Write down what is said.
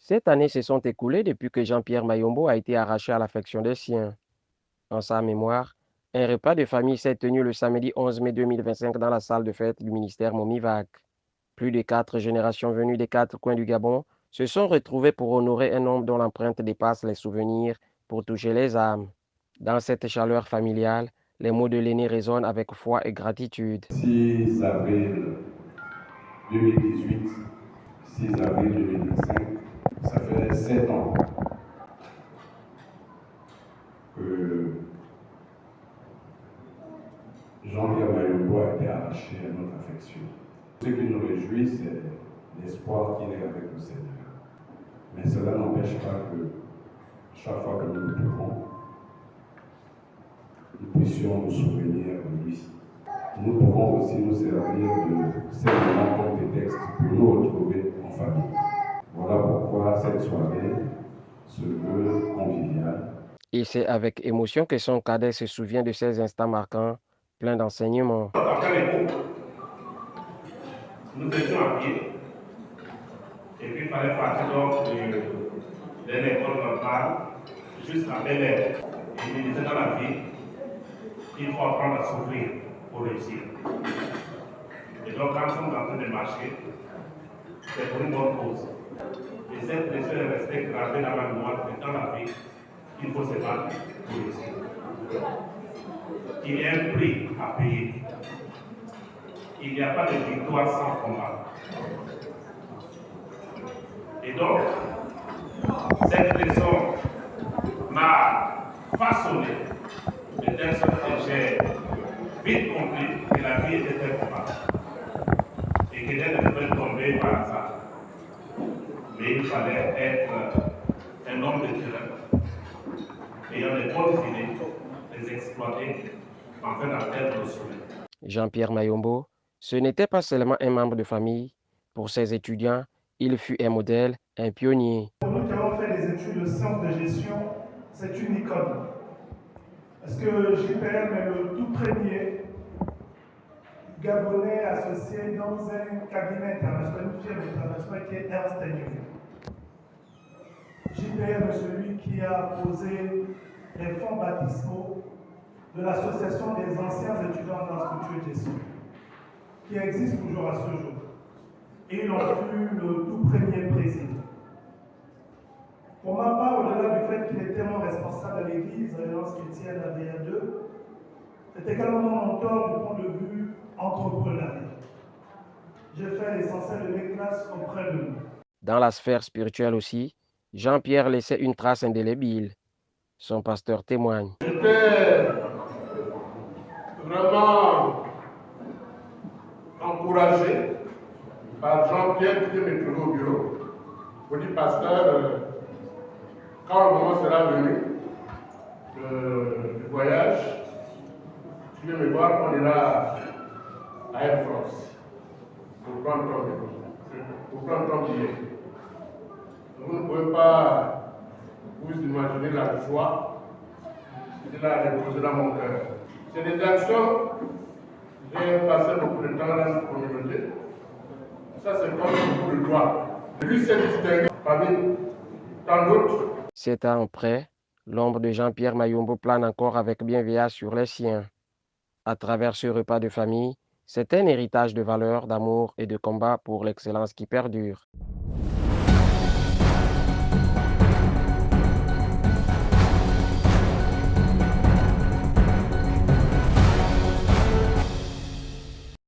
Cette année se sont écoulées depuis que Jean-Pierre Mayombo a été arraché à l'affection des siens. En sa mémoire, un repas de famille s'est tenu le samedi 11 mai 2025 dans la salle de fête du ministère Momivac. Plus de 4 générations venues des 4 coins du Gabon se sont retrouvées pour honorer un homme dont l'empreinte dépasse les souvenirs pour toucher les âmes. Dans cette chaleur familiale, les mots de l'aîné résonnent avec foi et gratitude. 6 avril 2018, 6 avril 2025, ça fait 7 ans que Jean-Pierre Mayombo a été arraché à notre affection. Ce qui nous réjouit, c'est l'espoir qu'il est avec le Seigneur. Mais cela n'empêche pas que chaque fois que nous le trouvons, nous puissions nous souvenir de lui. Nous pouvons aussi nous servir de ces moments comme des textes pour nous retrouver en famille. Voilà pourquoi cette soirée se veut conviviale. Et c'est avec émotion que son cadet se souvient de ces instants marquants, pleins d'enseignements. Après les cours, nous étions à pied. Et puis il fallait partir donc de l'école normale jusqu'à Bel Air. Et il disait dans la vie, il faut apprendre à souffrir pour réussir. Et donc quand nous sommes en train de marcher, c'est pour une bonne cause. Et cette leçon est restée gravée dans ma mémoire que dans la vie, il faut se battre pour réussir. Il y a un prix à payer. Il n'y a pas de victoire sans combat. Et donc, cette leçon m'a façonné de telle sorte que j'ai vite compris que la vie était un combat et que rien ne pouvait tomber par hasard. Mais il fallait être un homme de terrain, ayant des bonnes idées, les exploiter, afin d'atteindre le sommet. Jean-Pierre Mayombo, ce n'était pas seulement un membre de famille. Pour ses étudiants, il fut un modèle, un pionnier. Pour nous qui avons fait des études de sciences de gestion, c'est une icône. Parce que JPM est le tout premier Gabonais associé dans un cabinet international, une firme internationale qui est Ernst Young. JPM est celui qui a posé les fonds baptismaux de l'association des anciens étudiants dans l'institut de gestion, qui existe toujours à ce jour. Et il en fut le tout premier président. Pour ma part, au-delà du fait qu'il était mon responsable à l'église, Chrétienne à BA2, c'est également mon mentor du point de vue entrepreneurial. J'ai fait l'essentiel de mes classes auprès de nous. Dans la sphère spirituelle aussi, Jean-Pierre laissait une trace indélébile. Son pasteur témoigne. J'étais vraiment encouragé par Jean-Pierre qui me trouvait au bureau. Pour dire, pasteur, quand le moment sera venu, du voyage, tu viens me voir, on ira à Air France pour prendre ton billet. Vous ne pouvez pas vous imaginer la joie qu'il a déposée dans mon cœur. C'est des actions, j'ai passé beaucoup de temps dans cette communauté. Ça, c'est comme un coup de doigt. Lui s'est distingué parmi tant d'autres. 7 ans après, l'ombre de Jean-Pierre Mayombo plane encore avec bienveillance sur les siens. À travers ce repas de famille, c'est un héritage de valeurs, d'amour et de combat pour l'excellence qui perdure.